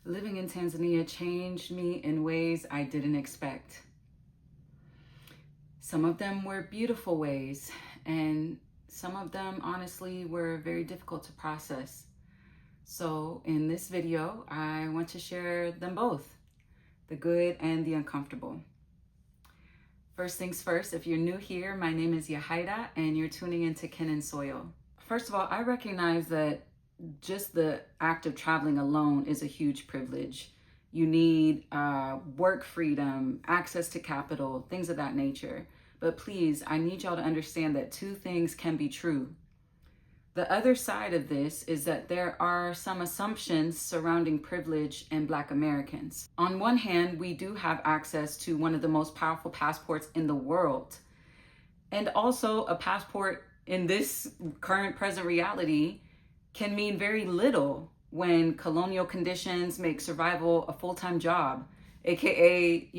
Living in Tanzania changed me in ways I didn't expect. Some of them were beautiful ways, and some of them, honestly, were very difficult to process. So in this video, I want to share them both, the good and the uncomfortable. First things first, if you're new here, my name is Yahaira, and you're tuning into Kin and Soil. First of all, I recognize that just the act of traveling alone is a huge privilege. You need work freedom, access to capital, things of that nature. But please, I need y'all to understand that two things can be true. The other side of this is that there are some assumptions surrounding privilege and Black Americans. On one hand, we do have access to one of the most powerful passports in the world. And also a passport in this current present reality can mean very little when colonial conditions make survival a full-time job, AKA,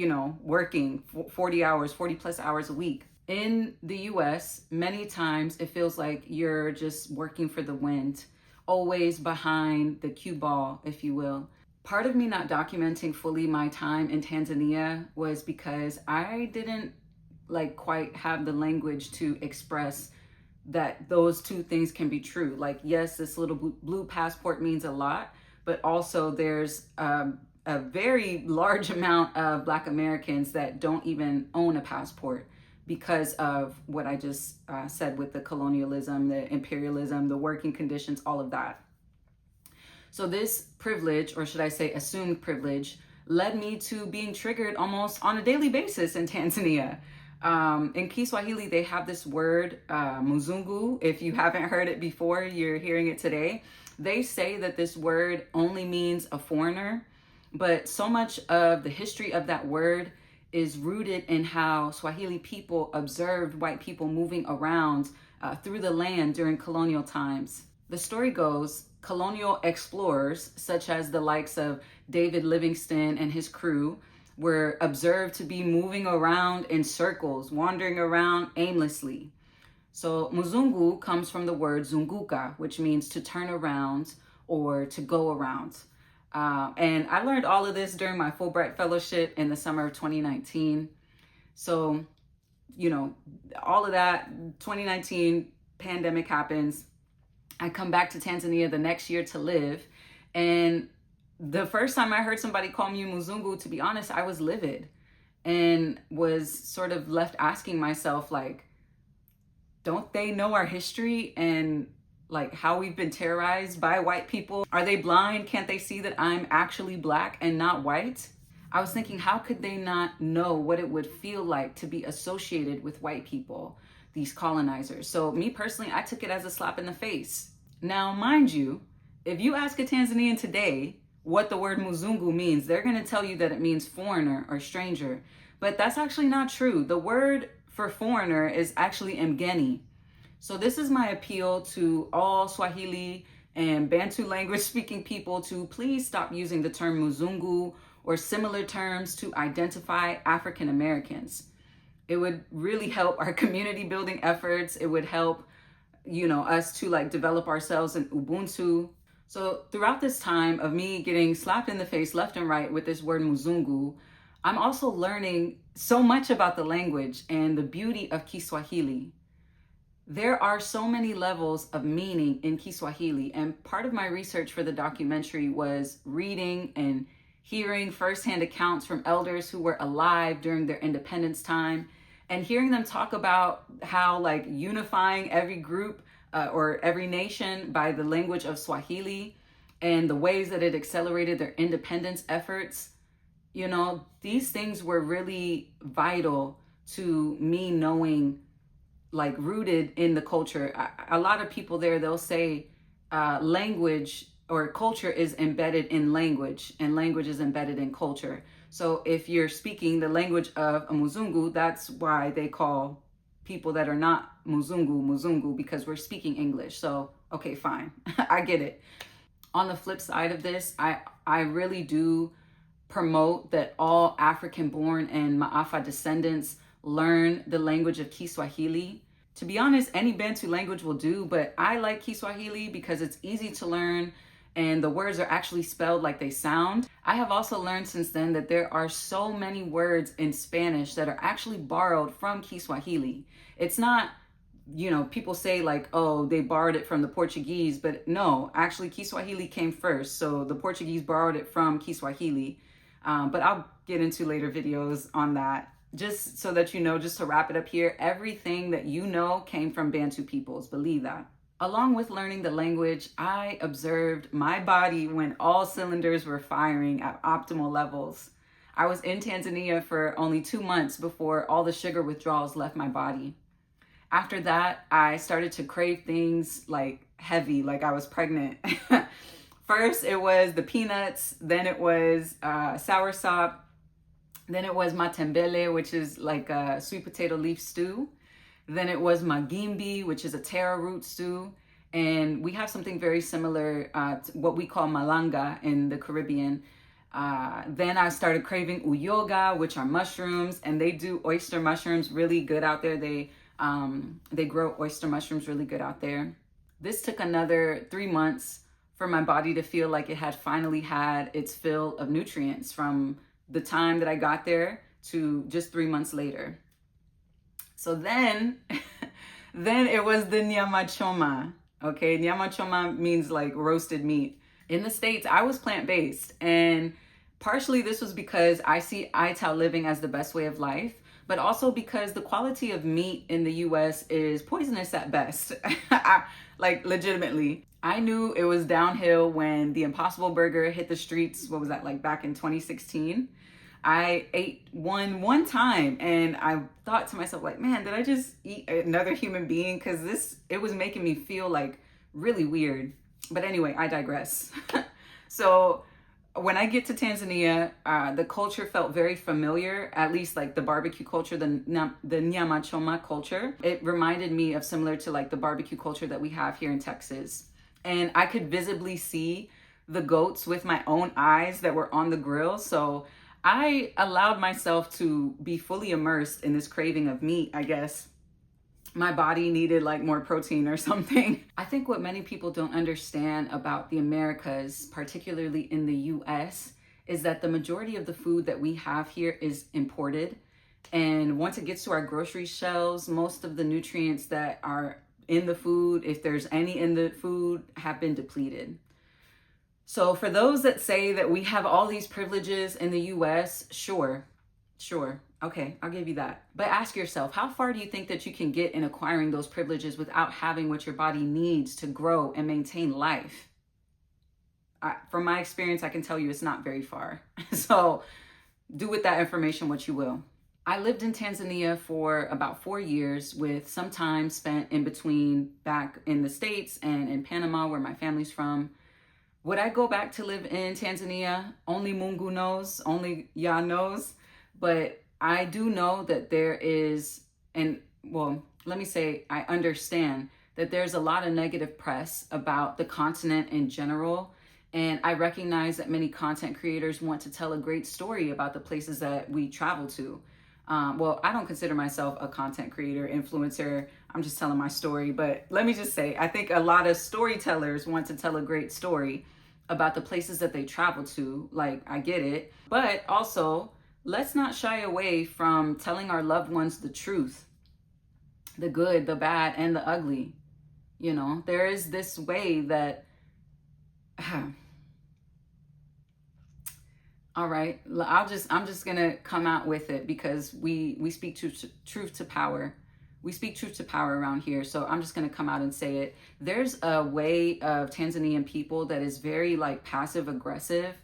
working 40 plus hours a week. In the US, many times it feels like you're just working for the wind, always behind the cue ball, if you will. Part of me not documenting fully my time in Tanzania was because I didn't quite have the language to express that those two things can be true. Like, yes, this little blue passport means a lot, but also there's a very large amount of Black Americans that don't even own a passport because of what I just said with the colonialism, the imperialism, the working conditions, all of that. So this privilege, or should I say assumed privilege, led me to being triggered almost on a daily basis in Tanzania. In Kiswahili, they have this word, Mzungu. If you haven't heard it before, you're hearing it today. They say that this word only means a foreigner, but so much of the history of that word is rooted in how Swahili people observed white people moving around through the land during colonial times. The story goes, colonial explorers, such as the likes of David Livingstone and his crew, were observed to be moving around in circles, wandering around aimlessly. So Mzungu comes from the word zunguka, which means to turn around or to go around. And I learned all of this during my Fulbright Fellowship in the summer of 2019. So, all of that, 2019 pandemic happens. I come back to Tanzania the next year to live, and the first time I heard somebody call me Mzungu, to be honest, I was livid and was sort of left asking myself, don't they know our history and how we've been terrorized by white people? Are they blind? Can't they see that I'm actually Black and not white? I was thinking, how could they not know what it would feel like to be associated with white people, these colonizers? So me personally, I took it as a slap in the face. Now, mind you, if you ask a Tanzanian today what the word Mzungu means, they're going to tell you that it means foreigner or stranger. But that's actually not true. The word for foreigner is actually mgeni. So this is my appeal to all Swahili and Bantu language speaking people to please stop using the term Mzungu or similar terms to identify African Americans. It would really help our community building efforts. It would help, us to develop ourselves in Ubuntu. So throughout this time of me getting slapped in the face left and right with this word Mzungu, I'm also learning so much about the language and the beauty of Kiswahili. There are so many levels of meaning in Kiswahili, and part of my research for the documentary was reading and hearing firsthand accounts from elders who were alive during their independence time, and hearing them talk about how unifying every group or every nation by the language of Swahili and the ways that it accelerated their independence efforts. These things were really vital to me knowing, rooted in the culture. A lot of people there, they'll say language or culture is embedded in language and language is embedded in culture. So if you're speaking the language of a Mzungu, that's why they call people that are not Mzungu, because we're speaking English. So, okay, fine. I get it. On the flip side of this, I really do promote that all African-born and Ma'afa descendants learn the language of Kiswahili. To be honest, any Bantu language will do, but I like Kiswahili because it's easy to learn and the words are actually spelled like they sound. I have also learned since then that there are so many words in Spanish that are actually borrowed from Kiswahili. It's not, people say like, oh, they borrowed it from the Portuguese, but no, actually Kiswahili came first. So the Portuguese borrowed it from Kiswahili. But I'll get into later videos on that. Just so that you know, just to wrap it up here, everything that you know came from Bantu peoples, believe that. Along with learning the language, I observed my body when all cylinders were firing at optimal levels. I was in Tanzania for only 2 months before all the sugar withdrawals left my body. After that, I started to crave things like heavy, like I was pregnant. First, it was the peanuts, then it was soursop, then it was matembele, which is like a sweet potato leaf stew. Then it was magimbi, which is a taro root stew. And we have something very similar to what we call malanga in the Caribbean. Then I started craving uyoga, which are mushrooms, and they do oyster mushrooms really good out there. They grow oyster mushrooms really good out there. This took another 3 months for my body to feel like it had finally had its fill of nutrients from the time that I got there to just 3 months later. So then it was the nyama choma. Okay, nyama choma means like roasted meat. In the States, I was plant-based, and partially this was because I see ITAL living as the best way of life, but also because the quality of meat in the US is poisonous at best. Like legitimately. I knew it was downhill when the Impossible Burger hit the streets. What was that, like back in 2016? I ate one time and I thought to myself, like, man, did I just eat another human being? Because it was making me feel like really weird. But anyway, I digress. So when I get to Tanzania, the culture felt very familiar, at least like the barbecue culture, the nyama choma culture. It reminded me of similar to like the barbecue culture that we have here in Texas. And I could visibly see the goats with my own eyes that were on the grill. So I allowed myself to be fully immersed in this craving of meat, I guess. My body needed like more protein or something. I think what many people don't understand about the Americas, particularly in the US, is that the majority of the food that we have here is imported. And once it gets to our grocery shelves, most of the nutrients that are in the food, if there's any in the food, have been depleted. So for those that say that we have all these privileges in the US, sure. Okay, I'll give you that. But ask yourself, how far do you think that you can get in acquiring those privileges without having what your body needs to grow and maintain life? From my experience, I can tell you it's not very far. So do with that information what you will. I lived in Tanzania for about 4 years, with some time spent in between back in the States and in Panama, where my family's from. Would I go back to live in Tanzania? Only Mungu knows, only Yah knows. But I do know that there is, let me say, I understand that there's a lot of negative press about the continent in general. And I recognize that many content creators want to tell a great story about the places that we travel to. I don't consider myself a content creator, influencer. I'm just telling my story. But let me just say, I think a lot of storytellers want to tell a great story about the places that they travel to. Like, I get it. But also, let's not shy away from telling our loved ones the truth, the good, the bad, and the ugly. You know, there is this way that, all right, I'm just gonna come out with it because we speak truth to power. We speak truth to power around here. So I'm just gonna come out and say it. There's a way of Tanzanian people that is very like passive aggressive.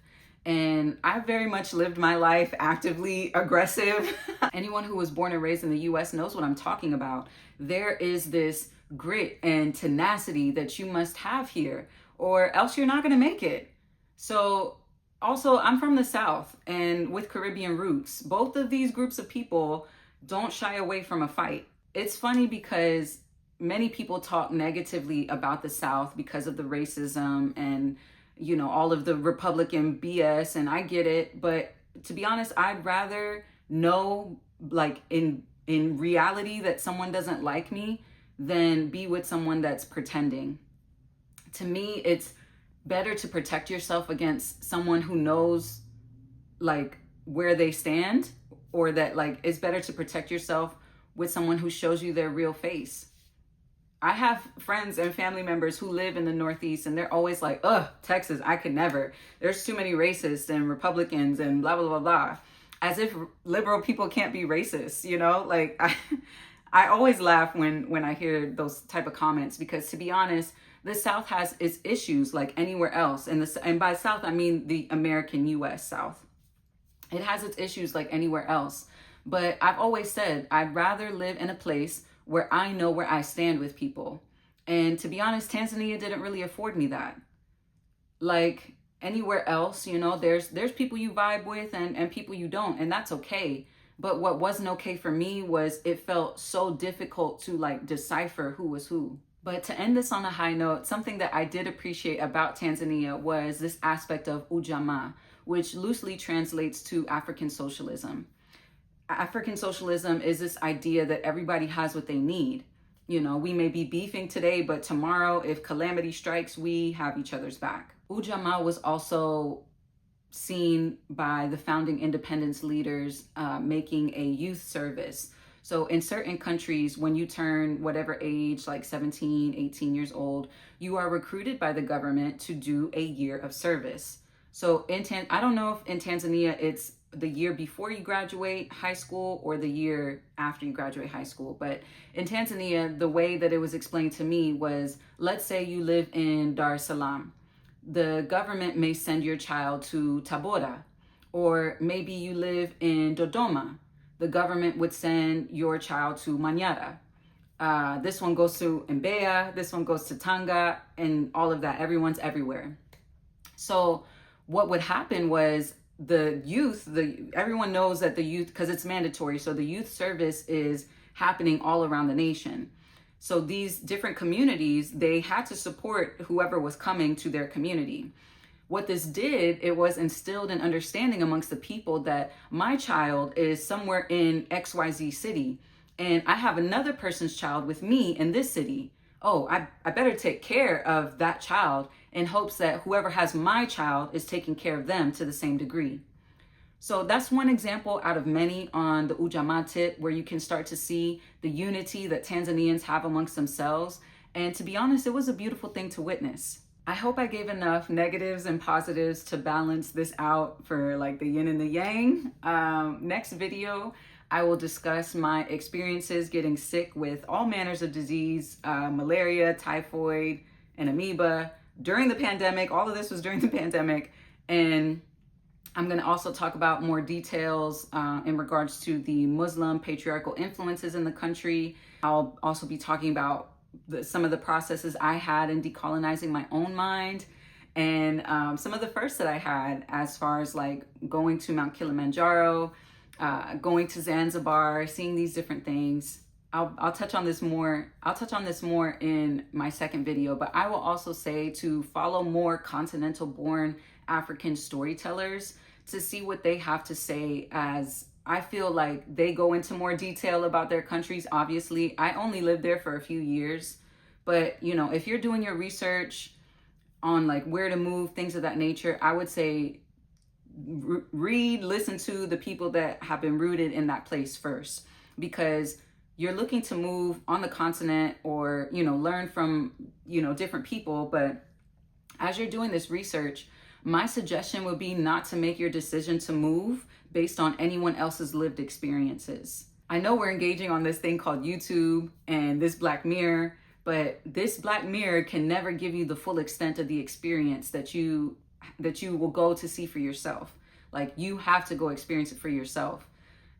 And I very much lived my life actively aggressive. Anyone who was born and raised in the US knows what I'm talking about. There is this grit and tenacity that you must have here, or else you're not gonna make it. So also, I'm from the South and with Caribbean roots. Both of these groups of people don't shy away from a fight. It's funny because many people talk negatively about the South because of the racism and, you know, all of the Republican BS, and I get it. But to be honest, I'd rather know, like in reality, that someone doesn't like me than be with someone that's pretending. To me, it's better to protect yourself against someone who knows like where they stand, or that like it's better to protect yourself with someone who shows you their real face. I have friends and family members who live in the Northeast, and they're always like, ugh, Texas, I could never. There's too many racists and Republicans and blah, blah, blah, blah. As if liberal people can't be racist, you know? Like, I always laugh when I hear those type of comments, because to be honest, the South has its issues like anywhere else. And by South, I mean the American US South. It has its issues like anywhere else. But I've always said, I'd rather live in a place where I know where I stand with people. And to be honest, Tanzania didn't really afford me that. Like anywhere else, you know, there's people you vibe with and people you don't, and that's okay. But what wasn't okay for me was it felt so difficult to like decipher who was who. But to end this on a high note, something that I did appreciate about Tanzania was this aspect of Ujamaa, which loosely translates to African socialism. African socialism is this idea that everybody has what they need. You know, we may be beefing today, but tomorrow, if calamity strikes, we have each other's back. Ujamaa was also seen by the founding independence leaders making a youth service. So in certain countries, when you turn whatever age, like 17, 18 years old, you are recruited by the government to do a year of service. So I don't know if in Tanzania it's the year before you graduate high school or the year after you graduate high school. But in Tanzania, the way that it was explained to me was, let's say you live in Dar es Salaam. The government may send your child to Tabora, or maybe you live in Dodoma. The government would send your child to Manyara. This one goes to Mbeya, this one goes to Tanga, and all of that. Everyone's everywhere. So what would happen was the youth, everyone knows that the youth, because it's mandatory, so the youth service is happening all around the nation. So these different communities, they had to support whoever was coming to their community. What this did, it was instilled an understanding amongst the people that my child is somewhere in XYZ city, and I have another person's child with me in this city. Oh, I better take care of that child in hopes that whoever has my child is taking care of them to the same degree. So that's one example out of many on the Ujamaa tip, where you can start to see the unity that Tanzanians have amongst themselves. And to be honest, it was a beautiful thing to witness. I hope I gave enough negatives and positives to balance this out for like the yin and the yang. Next video, I will discuss my experiences getting sick with all manners of disease, malaria, typhoid, and amoeba during the pandemic. All of this was during the pandemic. And I'm going to also talk about more details in regards to the Muslim patriarchal influences in the country. I'll also be talking about some of the processes I had in decolonizing my own mind, and some of the firsts that I had as far as like going to Mount Kilimanjaro, going to Zanzibar, seeing these different things. I'll touch on this more. I'll touch on this more in my second video, but I will also say to follow more continental born African storytellers to see what they have to say, as I feel like they go into more detail about their countries. Obviously, I only lived there for a few years, but you know, if you're doing your research on like where to move, things of that nature, I would say listen to the people that have been rooted in that place first, because you're looking to move on the continent or, you know, learn from, you know, different people. But as you're doing this research, my suggestion would be not to make your decision to move based on anyone else's lived experiences. I know we're engaging on this thing called YouTube and this Black Mirror, but this Black Mirror can never give you the full extent of the experience that you will go to see for yourself. Like, you have to go experience it for yourself.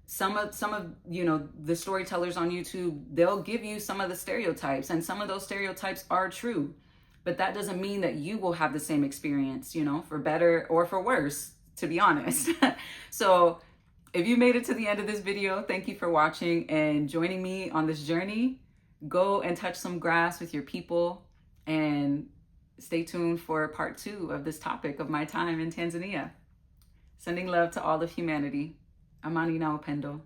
Some of you know, the storytellers on YouTube, they'll give you some of the stereotypes, and some of those stereotypes are true. But that doesn't mean that you will have the same experience, you know, for better or for worse, to be honest. So if you made it to the end of this video, thank you for watching and joining me on this journey. Go and touch some grass with your people, and stay tuned for part 2 of this topic of my time in Tanzania. Sending love to all of humanity. Amani na upendo.